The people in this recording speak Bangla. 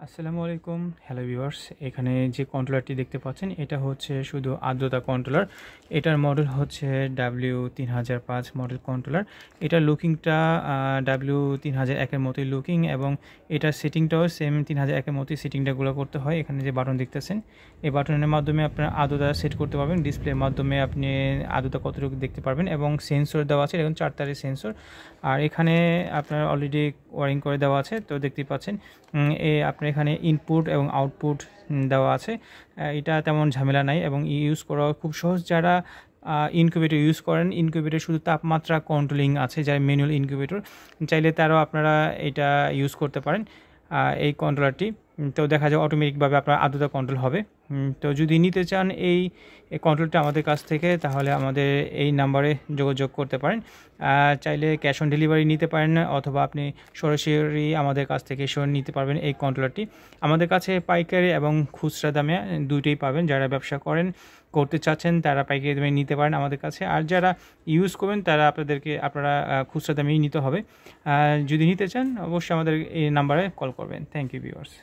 আসসালামু আলাইকুম, হ্যালো ভিউয়ার্স। এখানে যে কন্ট্রোলারটি দেখতে পাচ্ছেন এটা হচ্ছে শুধু আর্দ্রতা কন্ট্রোলার। এটার মডেল হচ্ছে W3005 মডেল কন্ট্রোলার। এটার লুকিংটা W3001 এর মতোই লুকিং, এবং এটার সেটিংটাও সেম 3001 এর মতোই সেটিংটাগুলো করতে হয়। এখানে যে বাটন দেখতেছেন, এই বাটনের মাধ্যমে আপনার আর্দ্রতা সেট করতে পারবেন। ডিসপ্লের মাধ্যমে আপনি আর্দ্রতা কতটুকু দেখতে পারবেন, এবং সেন্সর দেওয়া আছে, এখন 4 তারের সেন্সর। আর এখানে আপনার অলরেডি ওয়ারিং করে দেওয়া আছে, তো দেখতেই পাচ্ছেন। আপনার এখানে ইনপুট এবং আউটপুট দেওয়া আছে। এটা তেমন ঝামেলা নাই এবং ইউজ করা খুব সহজ। যারা ইনকিউবেটর ইউজ করেন, ইনকিউবেটর শুধু তাপমাত্রা কন্ট্রোলিং আছে, যারা ম্যানুয়াল ইনকিউবেটর চাইলে তারাও আপনারা এটা ইউজ করতে পারেন। এই কন্ট্রোলারটি তো দেখা যায় অটোমেটিকভাবে আপনার আর্দ্রতা কন্ট্রোল হবে। তো যদি নিতে চান এই কন্ট্রোলটা আমাদের কাছ থেকে, তাহলে আমাদের এই নাম্বারে যোগাযোগ করতে পারেন। চাইলে ক্যাশ অন ডেলিভারি নিতে পারেন, অথবা আপনি সরাসরি আমাদের কাছ থেকে এসে নিতে পারবেন। এই কন্ট্রোলারটি আমাদের কাছে পাইকারি এবং খুচরা দামে দুইটাই পাবেন। যারা ব্যবসা করতে চাচ্ছেন তারা পাইকারি দামে নিতে পারেন আমাদের কাছে, আর যারা ইউজ করবেন তারা আপনারা খুচরা দামেই নিতে হবে। যদি নিতে চান অবশ্যই আমাদের এই নাম্বারে কল করবেন। Thank you viewers.